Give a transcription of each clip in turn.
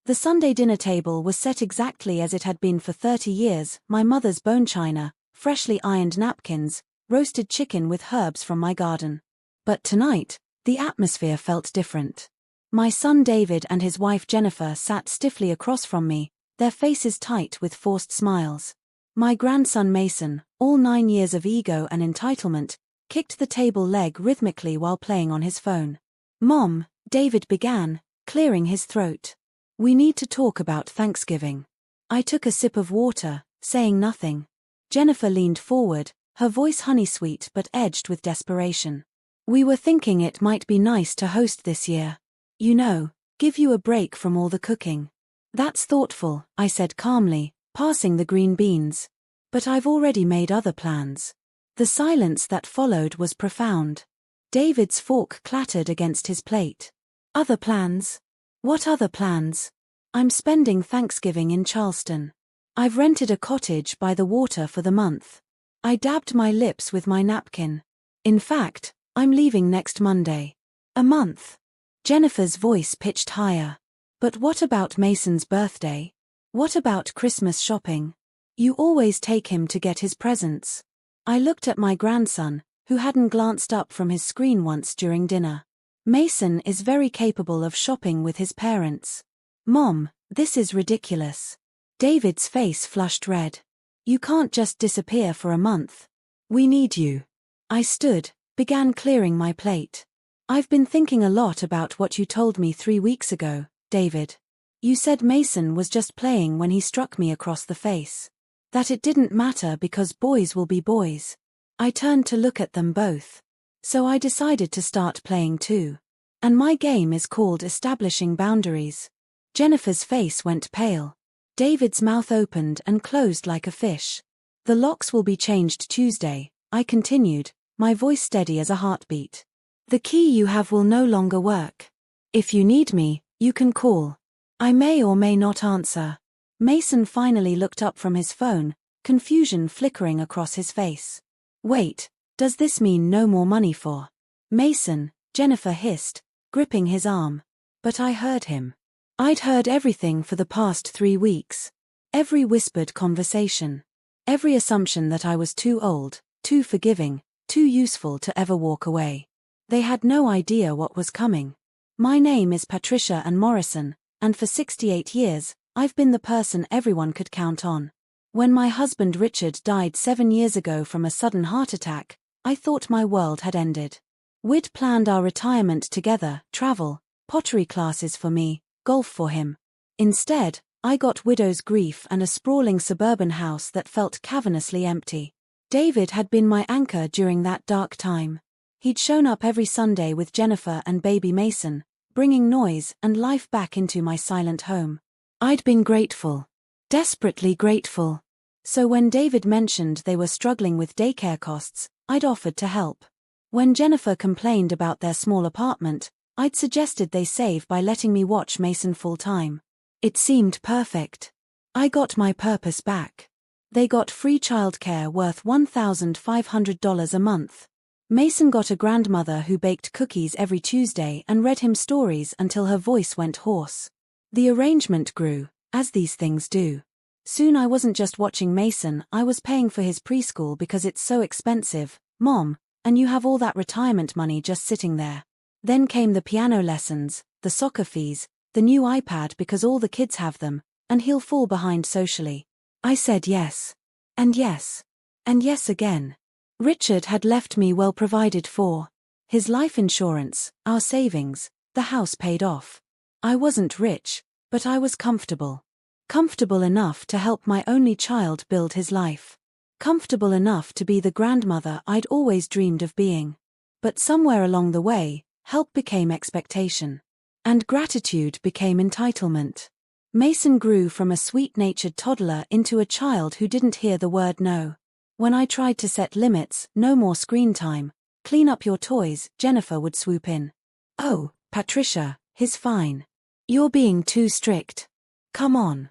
The Sunday dinner table was set exactly as it had been for 30 years, my mother's bone china, freshly ironed napkins, roasted chicken with herbs from my garden. But tonight, the atmosphere felt different. My son David and his wife Jennifer sat stiffly across from me, their faces tight with forced smiles. My grandson Mason, all 9 years of ego and entitlement, kicked the table leg rhythmically while playing on his phone. "Mom," David began, clearing his throat. "We need to talk about Thanksgiving." I took a sip of water, saying nothing. Jennifer leaned forward, her voice honey-sweet but edged with desperation. "We were thinking it might be nice to host this year. You know, give you a break from all the cooking." "That's thoughtful," I said calmly, passing the green beans. "But I've already made other plans." The silence that followed was profound. David's fork clattered against his plate. "Other plans? What other plans?" "I'm spending Thanksgiving in Charleston. I've rented a cottage by the water for the month." I dabbed my lips with my napkin. "In fact, I'm leaving next Monday." "A month?" Jennifer's voice pitched higher. "But what about Mason's birthday? What about Christmas shopping? You always take him to get his presents." I looked at my grandson, who hadn't glanced up from his screen once during dinner. "Mason is very capable of shopping with his parents." "Mom, this is ridiculous." David's face flushed red. "You can't just disappear for a month. We need you." I stood, began clearing my plate. "I've been thinking a lot about what you told me 3 weeks ago, David. You said Mason was just playing when he struck me across the face. That it didn't matter because boys will be boys." I turned to look at them both. "So I decided to start playing too. And my game is called establishing boundaries." Jennifer's face went pale. David's mouth opened and closed like a fish. "The locks will be changed Tuesday," I continued, my voice steady as a heartbeat. "The key you have will no longer work. If you need me, you can call. I may or may not answer." Mason finally looked up from his phone, confusion flickering across his face. "Wait, does this mean no more money for Mason?" Jennifer hissed, gripping his arm. But I heard him. I'd heard everything for the past 3 weeks. Every whispered conversation. Every assumption that I was too old, too forgiving, too useful to ever walk away. They had no idea what was coming. My name is Patricia Ann Morrison, and for 68 years, I've been the person everyone could count on. When my husband Richard died 7 years ago from a sudden heart attack, I thought my world had ended. We'd planned our retirement together, travel, pottery classes for me, golf for him. Instead, I got widow's grief and a sprawling suburban house that felt cavernously empty. David had been my anchor during that dark time. He'd shown up every Sunday with Jennifer and baby Mason, bringing noise and life back into my silent home. I'd been grateful. Desperately grateful. So when David mentioned they were struggling with daycare costs, I'd offered to help. When Jennifer complained about their small apartment, I'd suggested they save by letting me watch Mason full-time. It seemed perfect. I got my purpose back. They got free childcare worth $1,500 a month. Mason got a grandmother who baked cookies every Tuesday and read him stories until her voice went hoarse. The arrangement grew, as these things do. Soon I wasn't just watching Mason, I was paying for his preschool because it's so expensive, Mom, and you have all that retirement money just sitting there. Then came the piano lessons, the soccer fees, the new iPad because all the kids have them, and he'll fall behind socially. I said yes. And yes. And yes again. Richard had left me well provided for. His life insurance, our savings, the house paid off. I wasn't rich, but I was comfortable. Comfortable enough to help my only child build his life. Comfortable enough to be the grandmother I'd always dreamed of being. But somewhere along the way, help became expectation. And gratitude became entitlement. Mason grew from a sweet-natured toddler into a child who didn't hear the word no. When I tried to set limits, no more screen time, clean up your toys, Jennifer would swoop in. "Oh, Patricia, he's fine. You're being too strict. Come on."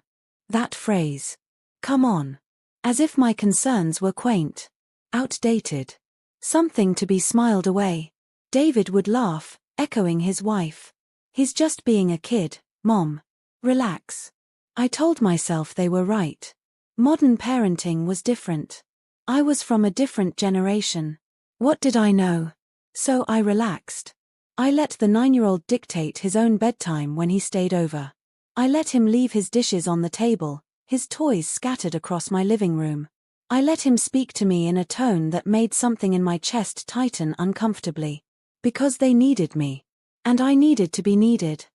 That phrase. Come on. As if my concerns were quaint. Outdated. Something to be smiled away. David would laugh, echoing his wife. "He's just being a kid, Mom." Relax. I told myself they were right. Modern parenting was different. I was from a different generation. What did I know? So I relaxed. I let the 9-year-old dictate his own bedtime when he stayed over. I let him leave his dishes on the table, his toys scattered across my living room. I let him speak to me in a tone that made something in my chest tighten uncomfortably. Because they needed me. And I needed to be needed.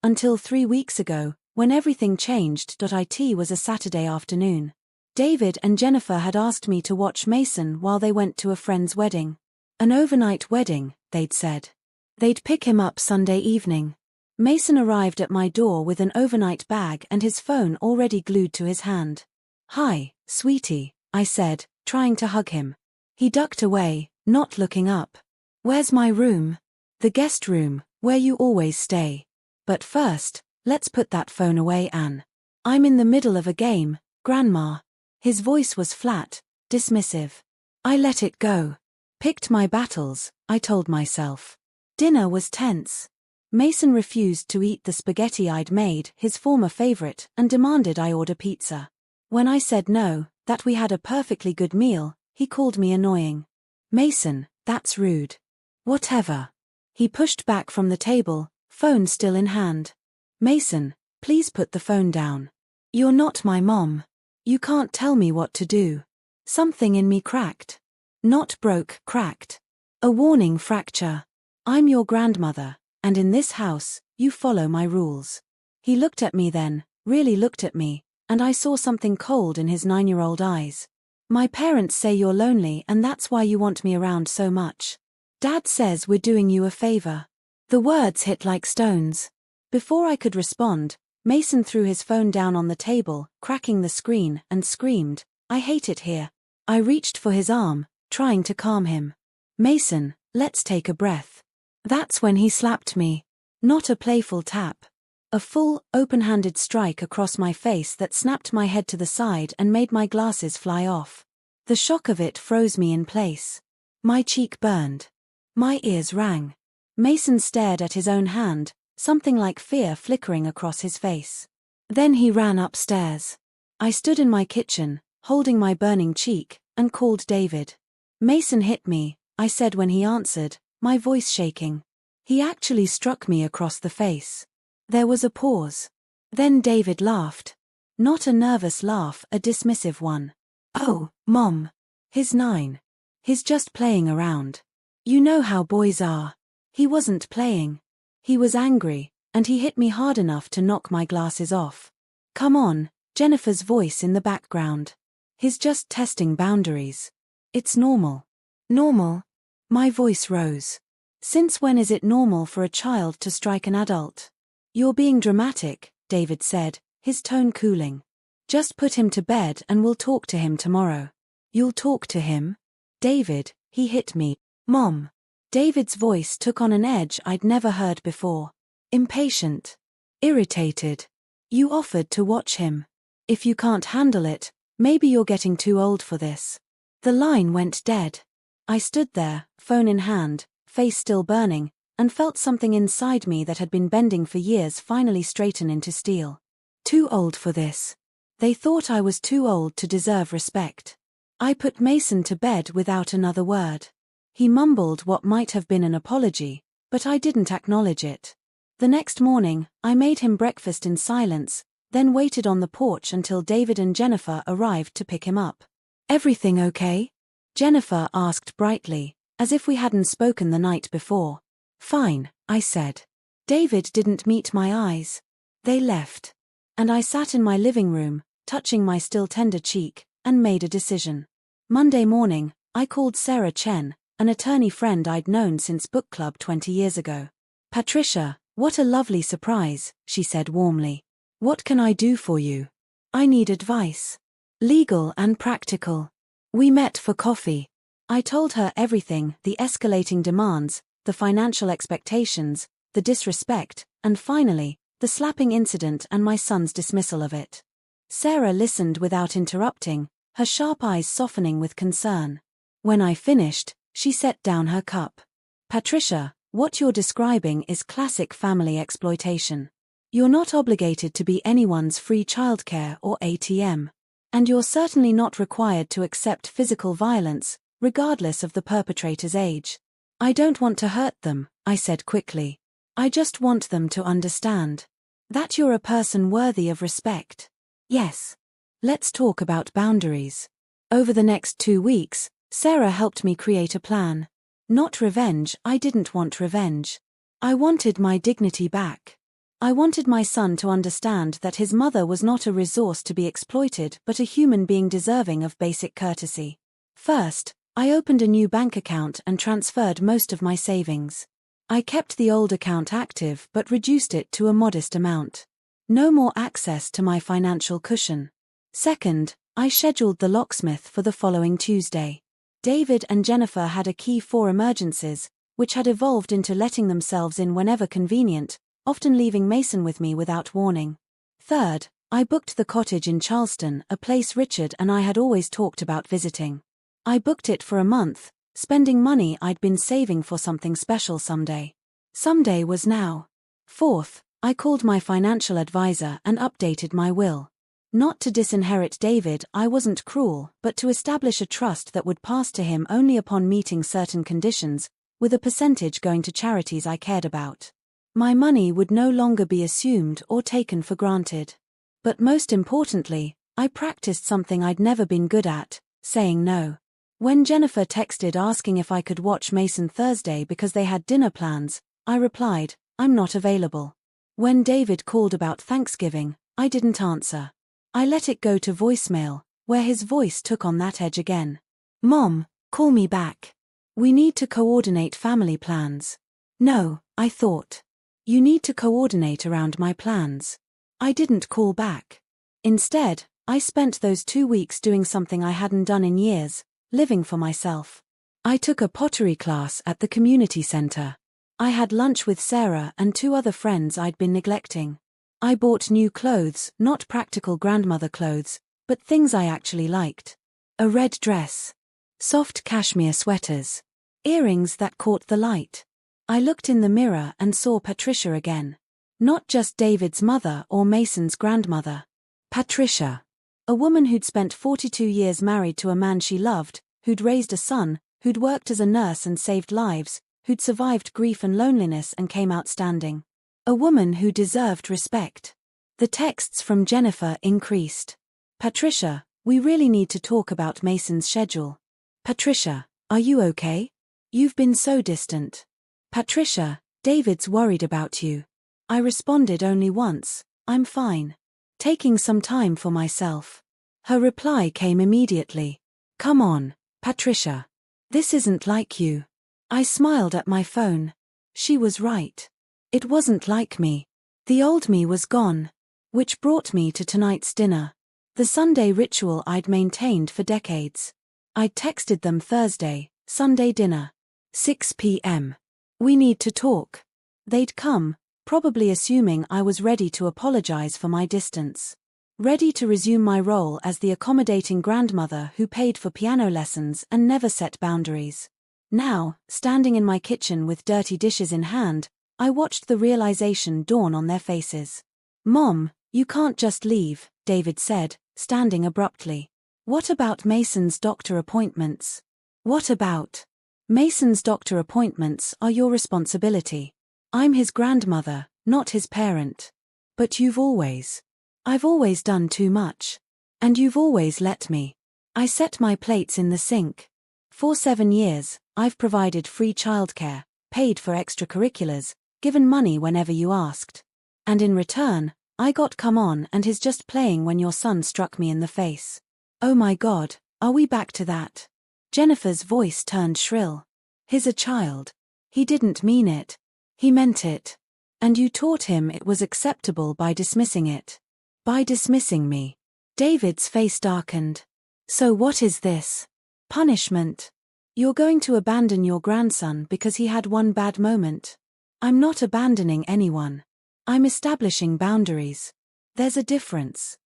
Until 3 weeks ago, when everything changed. It was a Saturday afternoon. David and Jennifer had asked me to watch Mason while they went to a friend's wedding. An overnight wedding, they'd said. They'd pick him up Sunday evening. Mason arrived at my door with an overnight bag and his phone already glued to his hand. "Hi, sweetie," I said, trying to hug him. He ducked away, not looking up. "Where's my room?" "The guest room, where you always stay. But first, let's put that phone away, Anne. I'm in the middle of a game, Grandma." His voice was flat, dismissive. I let it go. Picked my battles, I told myself. Dinner was tense. Mason refused to eat the spaghetti I'd made, his former favorite, and demanded I order pizza. When I said no, that we had a perfectly good meal, he called me annoying. "Mason, that's rude." "Whatever." He pushed back from the table, phone still in hand. "Mason, please put the phone down. You're not my mom. You can't tell me what to do." Something in me cracked. Not broke, cracked. A warning fracture. I'm your grandmother, and in this house, you follow my rules. He looked at me then, really looked at me, and I saw something cold in his 9-year-old eyes. "My parents say you're lonely and that's why you want me around so much. Dad says we're doing you a favor." The words hit like stones. Before I could respond, Mason threw his phone down on the table, cracking the screen, and screamed, "I hate it here." I reached for his arm, trying to calm him. "Mason, let's take a breath." That's when he slapped me. Not a playful tap. A full, open-handed strike across my face that snapped my head to the side and made my glasses fly off. The shock of it froze me in place. My cheek burned. My ears rang. Mason stared at his own hand, something like fear flickering across his face. Then he ran upstairs. I stood in my kitchen, holding my burning cheek, and called David. "Mason hit me," I said when he answered, my voice shaking. He actually struck me across the face. There was a pause. Then David laughed. Not a nervous laugh, a dismissive one. "Oh, Mom. He's 9. He's just playing around. You know how boys are." He wasn't playing. He was angry, and he hit me hard enough to knock my glasses off. "Come on," Jennifer's voice in the background. "He's just testing boundaries. It's normal." "Normal?" My voice rose. "Since when is it normal for a child to strike an adult?" "You're being dramatic," David said, his tone cooling. "Just put him to bed and we'll talk to him tomorrow." "You'll talk to him?" "David," he hit me. "Mom." David's voice took on an edge I'd never heard before. Impatient. Irritated. "You offered to watch him. If you can't handle it, maybe you're getting too old for this." The line went dead. I stood there, phone in hand, face still burning, and felt something inside me that had been bending for years finally straighten into steel. Too old for this. They thought I was too old to deserve respect. I put Mason to bed without another word. He mumbled what might have been an apology, but I didn't acknowledge it. The next morning, I made him breakfast in silence, then waited on the porch until David and Jennifer arrived to pick him up. "Everything okay?" Jennifer asked brightly, as if we hadn't spoken the night before. "Fine," I said. David didn't meet my eyes. They left. And I sat in my living room, touching my still tender cheek, and made a decision. Monday morning, I called Sarah Chen, an attorney friend I'd known since book club 20 years ago. "Patricia, what a lovely surprise," she said warmly. "What can I do for you?" "I need advice. Legal and practical." We met for coffee. I told her everything, the escalating demands, the financial expectations, the disrespect, and finally, the slapping incident and my son's dismissal of it. Sarah listened without interrupting, her sharp eyes softening with concern. When I finished, she set down her cup. "Patricia, what you're describing is classic family exploitation. You're not obligated to be anyone's free childcare or ATM. And you're certainly not required to accept physical violence, regardless of the perpetrator's age. I don't want to hurt them, I said quickly. I just want them to understand that you're a person worthy of respect. Yes. Let's talk about boundaries. Over the next 2 weeks, Sarah helped me create a plan. Not revenge, I didn't want revenge. I wanted my dignity back. I wanted my son to understand that his mother was not a resource to be exploited but a human being deserving of basic courtesy. First, I opened a new bank account and transferred most of my savings. I kept the old account active but reduced it to a modest amount. No more access to my financial cushion. Second, I scheduled the locksmith for the following Tuesday. David and Jennifer had a key for emergencies, which had evolved into letting themselves in whenever convenient, often leaving Mason with me without warning. Third, I booked the cottage in Charleston, a place Richard and I had always talked about visiting. I booked it for a month, spending money I'd been saving for something special someday. Someday was now. Fourth, I called my financial advisor and updated my will. Not to disinherit David, I wasn't cruel, but to establish a trust that would pass to him only upon meeting certain conditions, with a percentage going to charities I cared about. My money would no longer be assumed or taken for granted. But most importantly, I practiced something I'd never been good at, saying no. When Jennifer texted asking if I could watch Mason Thursday because they had dinner plans, I replied, I'm not available. When David called about Thanksgiving, I didn't answer. I let it go to voicemail, where his voice took on that edge again. Mom, call me back. We need to coordinate family plans. No, I thought. You need to coordinate around my plans. I didn't call back. Instead, I spent those 2 weeks doing something I hadn't done in years, living for myself. I took a pottery class at the community center. I had lunch with Sarah and 2 other friends I'd been neglecting. I bought new clothes, not practical grandmother clothes, but things I actually liked. A red dress. Soft cashmere sweaters. Earrings that caught the light. I looked in the mirror and saw Patricia again. Not just David's mother or Mason's grandmother. Patricia. A woman who'd spent 42 years married to a man she loved, who'd raised a son, who'd worked as a nurse and saved lives, who'd survived grief and loneliness and came out standing. A woman who deserved respect. The texts from Jennifer increased. Patricia, we really need to talk about Mason's schedule. Patricia, are you okay? You've been so distant. Patricia, David's worried about you. I responded only once, I'm fine. Taking some time for myself. Her reply came immediately. Come on, Patricia. This isn't like you. I smiled at my phone. She was right. It wasn't like me. The old me was gone. Which brought me to tonight's dinner. The Sunday ritual I'd maintained for decades. I'd texted them Thursday, Sunday dinner. 6 p.m. We need to talk. They'd come, probably assuming I was ready to apologize for my distance. Ready to resume my role as the accommodating grandmother who paid for piano lessons and never set boundaries. Now, standing in my kitchen with dirty dishes in hand, I watched the realization dawn on their faces. Mom, you can't just leave, David said, standing abruptly. What about Mason's doctor appointments? What about? Mason's doctor appointments are your responsibility. I'm his grandmother, not his parent. But I've always done too much. And you've always let me. I set my plates in the sink. For 7 years, I've provided free childcare, paid for extracurriculars, given money whenever you asked. And in return, I got come on and his just playing when your son struck me in the face. Oh my God, are we back to that? Jennifer's voice turned shrill. He's a child. He didn't mean it. He meant it. And you taught him it was acceptable by dismissing it. By dismissing me. David's face darkened. So what is this? Punishment. You're going to abandon your grandson because he had one bad moment. I'm not abandoning anyone. I'm establishing boundaries. There's a difference.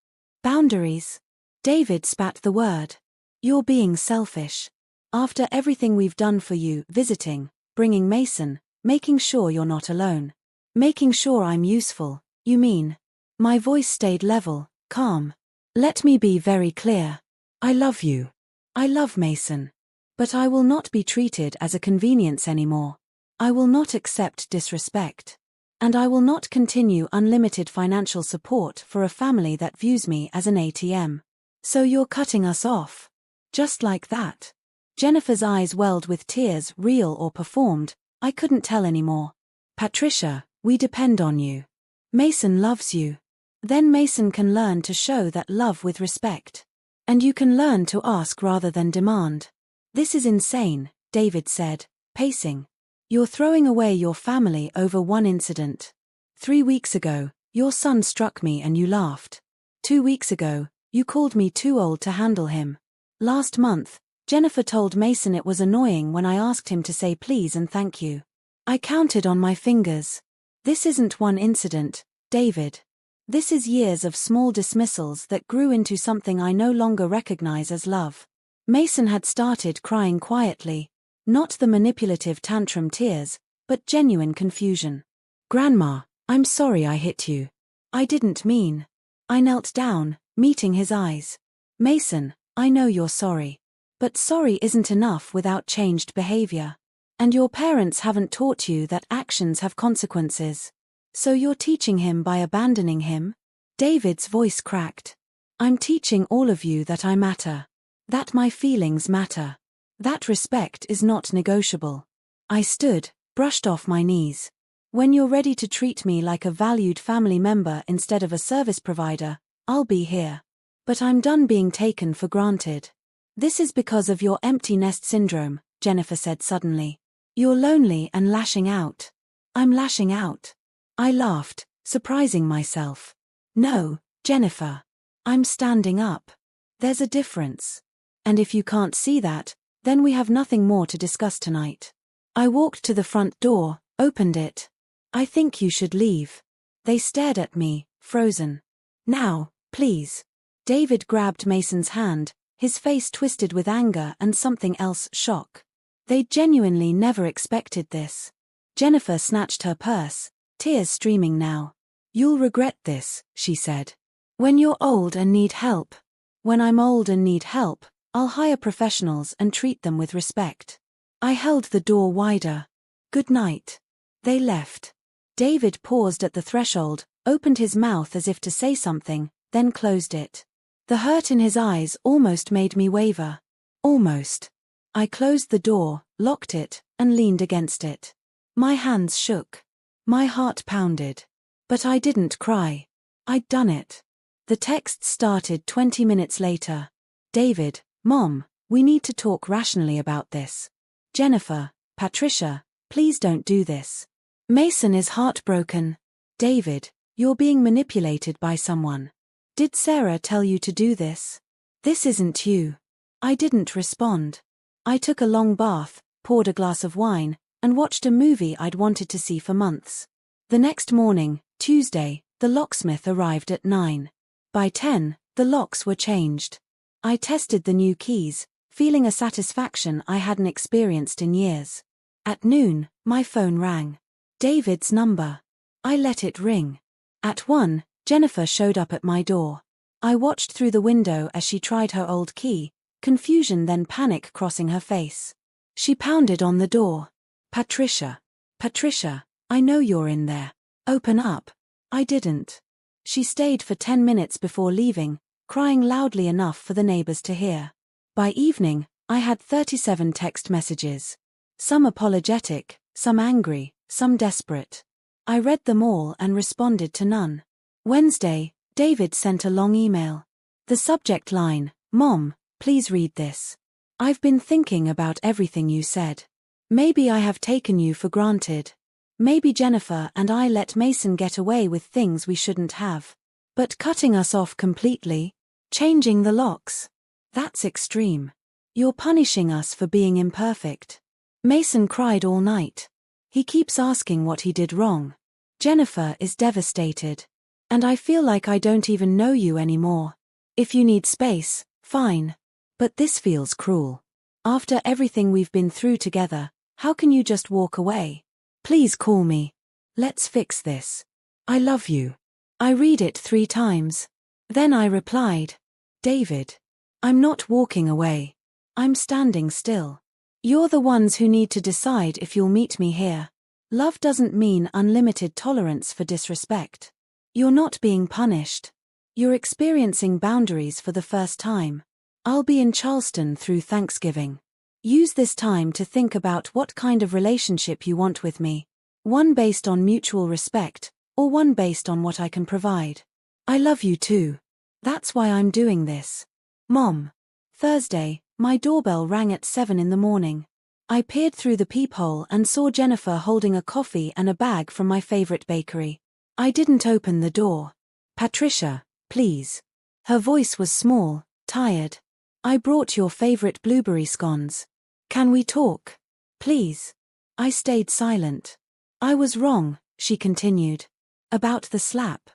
Boundaries? David spat the word. You're being selfish. After everything we've done for you, visiting, bringing Mason, making sure you're not alone. Making sure I'm useful, You mean? My voice stayed level, calm. Let me be very clear. I love you. I love Mason. But I will not be treated as a convenience anymore. I will not accept disrespect. And I will not continue unlimited financial support for a family that views me as an ATM. So you're cutting us off? Just like that? Jennifer's eyes welled with tears, real or performed. I couldn't tell anymore. Patricia, we depend on you. Mason loves you. Then Mason can learn to show that love with respect. And you can learn to ask rather than demand. This is insane, David said, pacing. You're throwing away your family over one incident. 3 weeks ago, your son struck me and you laughed. 2 weeks ago, you called me too old to handle him. Last month, Jennifer told Mason it was annoying when I asked him to say please and thank you. I counted on my fingers. This isn't one incident, David. This is years of small dismissals that grew into something I no longer recognize as love. Mason had started crying quietly. Not the manipulative tantrum tears, but genuine confusion. Grandma, I'm sorry I hit you. I didn't mean. I knelt down, meeting his eyes. Mason, I know you're sorry. But sorry isn't enough without changed behavior. And your parents haven't taught you that actions have consequences. So you're teaching him by abandoning him? David's voice cracked. I'm teaching all of you that I matter. That my feelings matter. That respect is not negotiable. I stood, brushed off my knees. When you're ready to treat me like a valued family member instead of a service provider, I'll be here. But I'm done being taken for granted. This is because of your empty nest syndrome, Jennifer said suddenly. You're lonely and lashing out. I'm lashing out. I laughed, surprising myself. No, Jennifer. I'm standing up. There's a difference. And if you can't see that, then we have nothing more to discuss tonight. I walked to the front door, opened it. I think you should leave. They stared at me, frozen. Now, please. David grabbed Mason's hand, his face twisted with anger and something else, shock. They genuinely never expected this. Jennifer snatched her purse, tears streaming now. You'll regret this, she said. When you're old and need help. When I'm old and need help, I'll hire professionals and treat them with respect. I held the door wider. Good night. They left. David paused at the threshold, opened his mouth as if to say something, then closed it. The hurt in his eyes almost made me waver. Almost. I closed the door, locked it, and leaned against it. My hands shook. My heart pounded. But I didn't cry. I'd done it. The text started 20 minutes later. David, Mom, we need to talk rationally about this. Jennifer, Patricia, please don't do this. Mason is heartbroken. David, you're being manipulated by someone. Did Sarah tell you to do this? This isn't you. I didn't respond. I took a long bath, poured a glass of wine, and watched a movie I'd wanted to see for months. The next morning, Tuesday, the locksmith arrived at 9. By 10, the locks were changed. I tested the new keys, feeling a satisfaction I hadn't experienced in years. At noon, my phone rang. David's number. I let it ring. At 1, Jennifer showed up at my door. I watched through the window as she tried her old key, confusion then panic crossing her face. She pounded on the door. Patricia. Patricia, I know you're in there. Open up. I didn't. She stayed for 10 minutes before leaving, crying loudly enough for the neighbors to hear. By evening, I had 37 text messages. Some apologetic, some angry, some desperate. I read them all and responded to none. Wednesday, David sent a long email. The subject line, Mom, please read this. I've been thinking about everything you said. Maybe I have taken you for granted. Maybe Jennifer and I let Mason get away with things we shouldn't have. But cutting us off completely? Changing the locks? That's extreme. You're punishing us for being imperfect. Mason cried all night. He keeps asking what he did wrong. Jennifer is devastated. And I feel like I don't even know you anymore. If you need space, fine. But this feels cruel. After everything we've been through together, how can you just walk away? Please call me. Let's fix this. I love you. I read it 3 times. Then I replied, David, I'm not walking away. I'm standing still. You're the ones who need to decide if you'll meet me here. Love doesn't mean unlimited tolerance for disrespect. You're not being punished. You're experiencing boundaries for the first time. I'll be in Charleston through Thanksgiving. Use this time to think about what kind of relationship you want with me. One based on mutual respect, or one based on what I can provide. I love you too. That's why I'm doing this. Mom. Thursday, my doorbell rang at 7 in the morning. I peered through the peephole and saw Jennifer holding a coffee and a bag from my favorite bakery. I didn't open the door. Patricia, please. Her voice was small, tired. I brought your favorite blueberry scones. Can we talk? Please. I stayed silent. I was wrong, she continued. About the slap.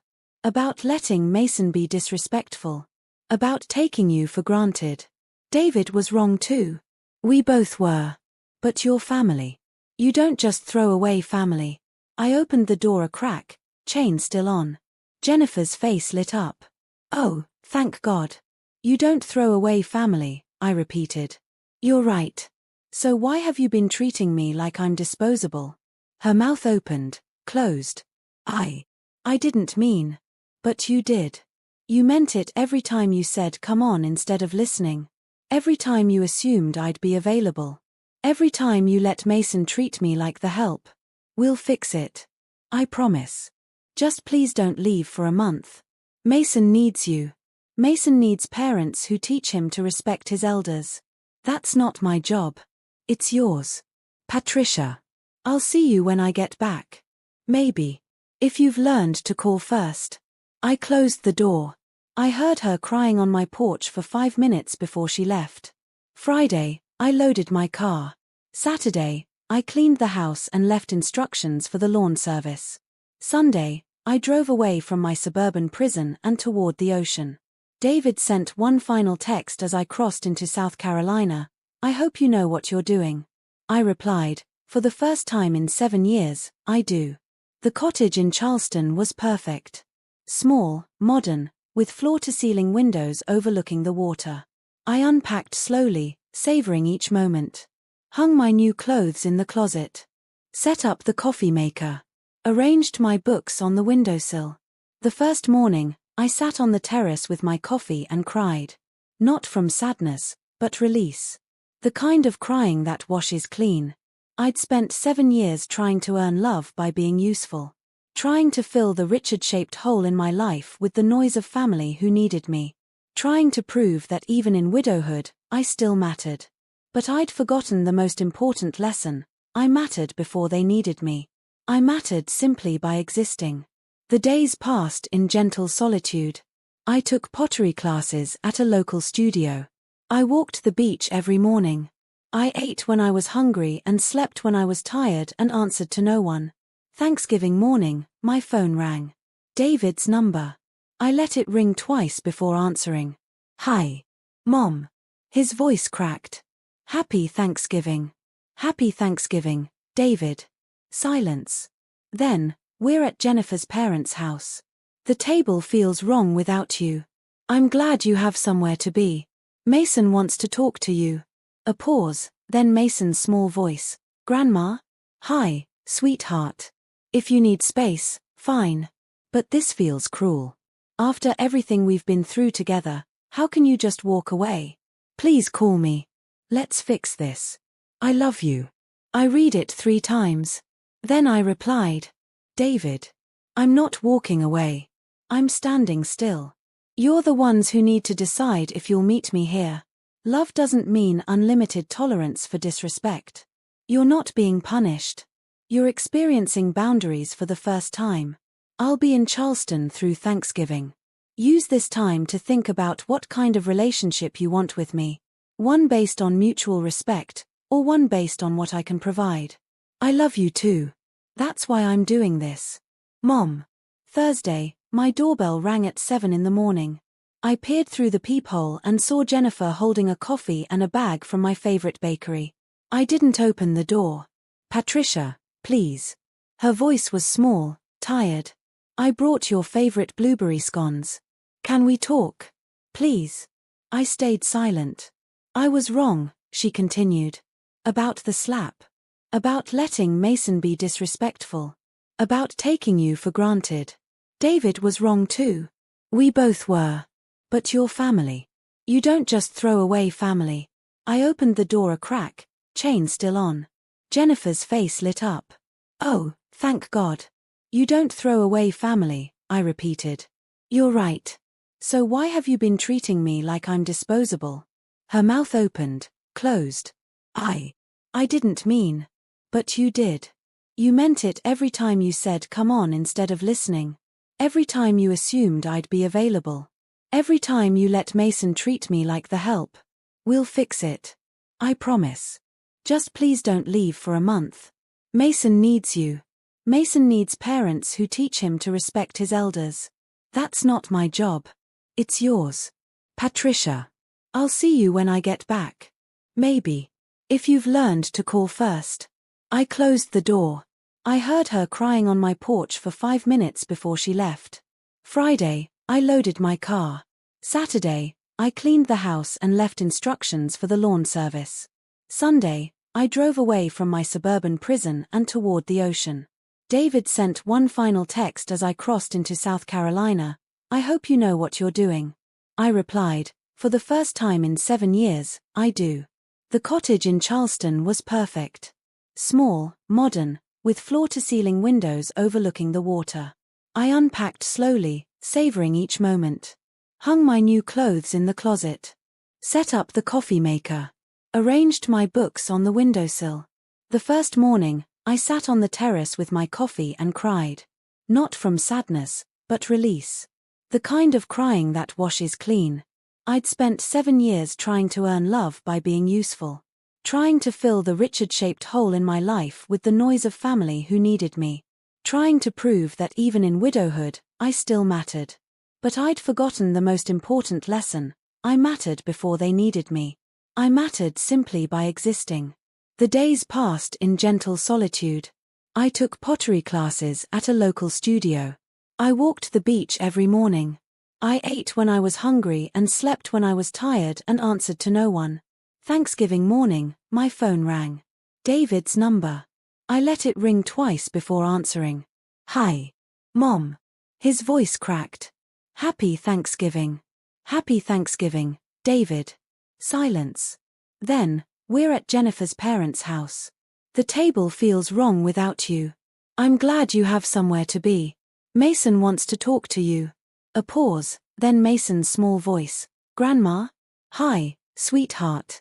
About letting Mason be disrespectful. About taking you for granted. David was wrong too. We both were. But your family. You don't just throw away family. I opened the door a crack, chain still on. Jennifer's face lit up. Oh, thank God. You don't throw away family, I repeated. You're right. So why have you been treating me like I'm disposable? Her mouth opened, closed. I didn't mean. But you did. You meant it every time you said come on instead of listening. Every time you assumed I'd be available. Every time you let Mason treat me like the help. We'll fix it. I promise. Just please don't leave for a month. Mason needs you. Mason needs parents who teach him to respect his elders. That's not my job. It's yours. Patricia. I'll see you when I get back. Maybe. If you've learned to call first. I closed the door. I heard her crying on my porch for 5 minutes before she left. Friday, I loaded my car. Saturday, I cleaned the house and left instructions for the lawn service. Sunday, I drove away from my suburban prison and toward the ocean. David sent one final text as I crossed into South Carolina. I hope you know what you're doing. I replied, for the first time in 7 years, I do. The cottage in Charleston was perfect. Small, modern, with floor-to-ceiling windows overlooking the water. I unpacked slowly, savoring each moment. Hung my new clothes in the closet. Set up the coffee maker. Arranged my books on the windowsill. The first morning, I sat on the terrace with my coffee and cried. Not from sadness, but release. The kind of crying that washes clean. I'd spent 7 years trying to earn love by being useful. Trying to fill the Richard-shaped hole in my life with the noise of family who needed me. Trying to prove that even in widowhood, I still mattered. But I'd forgotten the most important lesson. I mattered before they needed me. I mattered simply by existing. The days passed in gentle solitude. I took pottery classes at a local studio. I walked the beach every morning. I ate when I was hungry and slept when I was tired and answered to no one. Thanksgiving morning, my phone rang. David's number. I let it ring twice before answering. Hi. Mom. His voice cracked. Happy Thanksgiving. Happy Thanksgiving, David. Silence. Then, we're at Jennifer's parents' house. The table feels wrong without you. I'm glad you have somewhere to be. Mason wants to talk to you. A pause, then Mason's small voice. Grandma? Hi, sweetheart. If you need space, fine. But this feels cruel. After everything we've been through together, how can you just walk away? Please call me. Let's fix this. I love you. I read it 3 times. Then I replied, David. I'm not walking away. I'm standing still. You're the ones who need to decide if you'll meet me here. Love doesn't mean unlimited tolerance for disrespect. You're not being punished. You're experiencing boundaries for the first time. I'll be in Charleston through Thanksgiving. Use this time to think about what kind of relationship you want with me. One based on mutual respect, or one based on what I can provide. I love you too. That's why I'm doing this. Mom. Thursday, my doorbell rang at 7 in the morning. I peered through the peephole and saw Jennifer holding a coffee and a bag from my favorite bakery. I didn't open the door. Patricia, please. Her voice was small, tired. I brought your favorite blueberry scones. Can we talk? Please. I stayed silent. I was wrong, she continued. About the slap. About letting Mason be disrespectful. About taking you for granted. David was wrong too. We both were. But your family. You don't just throw away family. I opened the door a crack, chain still on. Jennifer's face lit up. Oh, thank God. You don't throw away family, I repeated. You're right. So why have you been treating me like I'm disposable? Her mouth opened, closed. I didn't mean. But you did. You meant it every time you said come on instead of listening. Every time you assumed I'd be available. Every time you let Mason treat me like the help. We'll fix it. I promise. Just please don't leave for a month. Mason needs you. Mason needs parents who teach him to respect his elders. That's not my job. It's yours. Patricia. I'll see you when I get back. Maybe. If you've learned to call first. I closed the door. I heard her crying on my porch for 5 minutes before she left. Friday, I loaded my car. Saturday, I cleaned the house and left instructions for the lawn service. Sunday, I drove away from my suburban prison and toward the ocean. David sent one final text as I crossed into South Carolina. I hope you know what you're doing. I replied, for the first time in 7 years, I do. The cottage in Charleston was perfect. Small, modern, with floor-to-ceiling windows overlooking the water. I unpacked slowly, savoring each moment. Hung my new clothes in the closet. Set up the coffee maker. Arranged my books on the windowsill. The first morning, I sat on the terrace with my coffee and cried. Not from sadness, but release. The kind of crying that washes clean. I'd spent 7 years trying to earn love by being useful. Trying to fill the Richard-shaped hole in my life with the noise of family who needed me. Trying to prove that even in widowhood, I still mattered. But I'd forgotten the most important lesson. I mattered before they needed me. I mattered simply by existing. The days passed in gentle solitude. I took pottery classes at a local studio. I walked the beach every morning. I ate when I was hungry and slept when I was tired and answered to no one. Thanksgiving morning, my phone rang. David's number. I let it ring twice before answering. Hi. Mom. His voice cracked. Happy Thanksgiving. Happy Thanksgiving, David. Silence. Then, we're at Jennifer's parents' house. The table feels wrong without you. I'm glad you have somewhere to be. Mason wants to talk to you. A pause, then Mason's small voice. Grandma? Hi, sweetheart.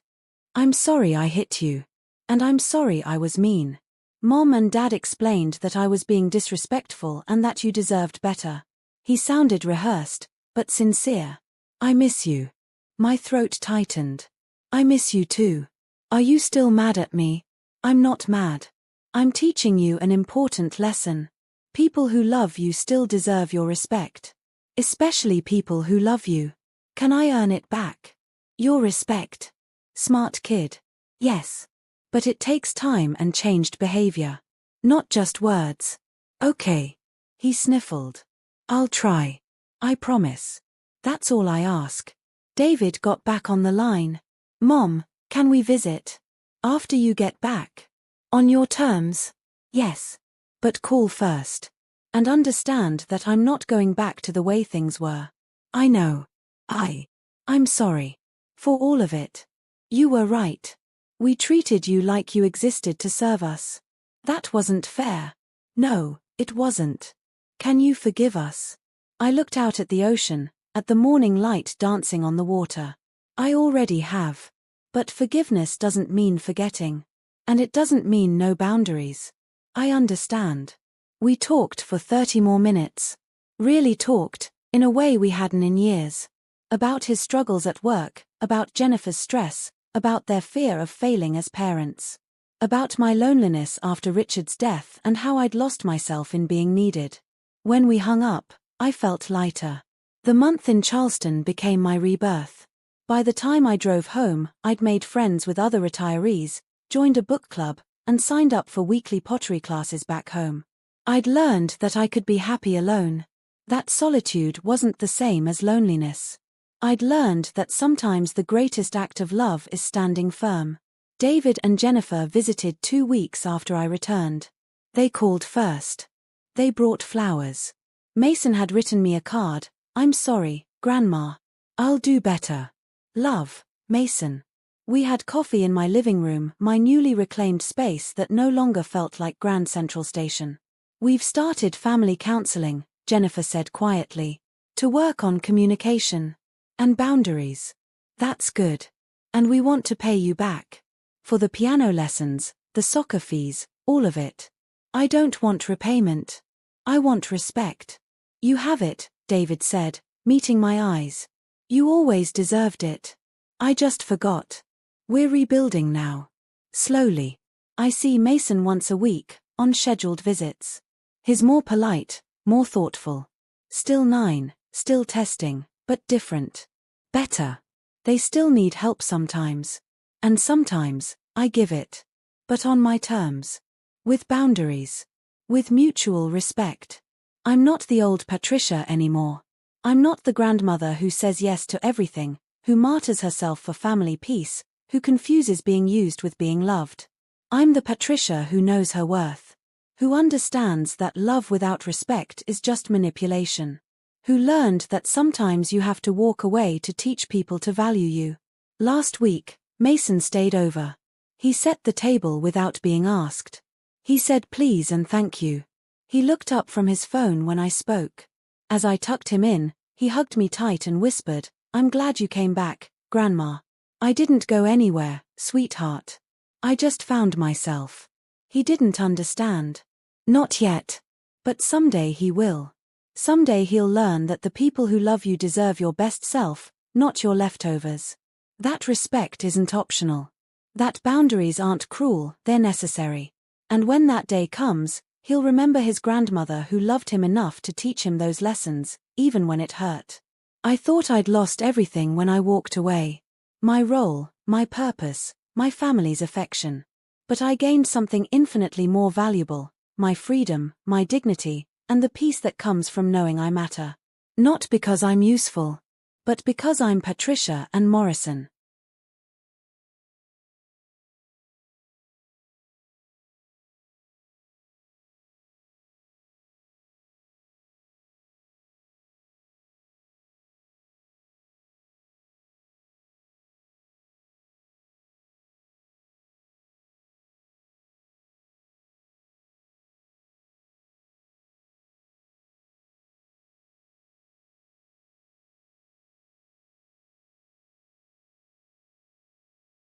I'm sorry I hit you. And I'm sorry I was mean. Mom and Dad explained that I was being disrespectful and that you deserved better. He sounded rehearsed, but sincere. I miss you. My throat tightened. I miss you too. Are you still mad at me? I'm not mad. I'm teaching you an important lesson. People who love you still deserve your respect. Especially people who love you. Can I earn it back? Your respect. Smart kid. Yes. But it takes time and changed behavior. Not just words. Okay. He sniffled. I'll try. I promise. That's all I ask. David got back on the line. Mom, can we visit? After you get back. On your terms? Yes. But call first. And understand that I'm not going back to the way things were. I know. I'm sorry. For all of it. You were right. We treated you like you existed to serve us. That wasn't fair. No, it wasn't. Can you forgive us? I looked out at the ocean, at the morning light dancing on the water. I already have. But forgiveness doesn't mean forgetting. And it doesn't mean no boundaries. I understand. We talked for 30 more minutes. Really talked, in a way we hadn't in years. About his struggles at work, about Jennifer's stress, about their fear of failing as parents. About my loneliness after Richard's death and how I'd lost myself in being needed. When we hung up, I felt lighter. The month in Charleston became my rebirth. By the time I drove home, I'd made friends with other retirees, joined a book club, and signed up for weekly pottery classes back home. I'd learned that I could be happy alone. That solitude wasn't the same as loneliness. I'd learned that sometimes the greatest act of love is standing firm. David and Jennifer visited 2 weeks after I returned. They called first. They brought flowers. Mason had written me a card. "I'm sorry, Grandma. I'll do better. Love, Mason." We had coffee in my living room, my newly reclaimed space that no longer felt like Grand Central Station. "We've started family counseling," Jennifer said quietly, "to work on communication and boundaries." "That's good. And we want to pay you back. For the piano lessons, the soccer fees, all of it. I don't want repayment. I want respect." "You have it," David said, meeting my eyes. "You always deserved it. I just forgot. We're rebuilding now. Slowly. I see Mason once a week, on scheduled visits. He's more polite, more thoughtful. Still 9, still testing, but different. Better. They still need help sometimes. And sometimes, I give it. But on my terms. With boundaries. With mutual respect. I'm not the old Patricia anymore. I'm not the grandmother who says yes to everything, who martyrs herself for family peace, who confuses being used with being loved. I'm the Patricia who knows her worth. Who understands that love without respect is just manipulation. Who learned that sometimes you have to walk away to teach people to value you. Last week, Mason stayed over. He set the table without being asked. He said please and thank you. He looked up from his phone when I spoke. As I tucked him in, he hugged me tight and whispered, "I'm glad you came back, Grandma. I didn't go anywhere, sweetheart. I just found myself." He didn't understand. Not yet. But someday he will. Someday he'll learn that the people who love you deserve your best self, not your leftovers. That respect isn't optional. That boundaries aren't cruel, they're necessary. And when that day comes, he'll remember his grandmother who loved him enough to teach him those lessons, even when it hurt. I thought I'd lost everything when I walked away. My role, my purpose, my family's affection. But I gained something infinitely more valuable, my freedom, my dignity, and the peace that comes from knowing I matter. Not because I'm useful, but because I'm Patricia and Morrison.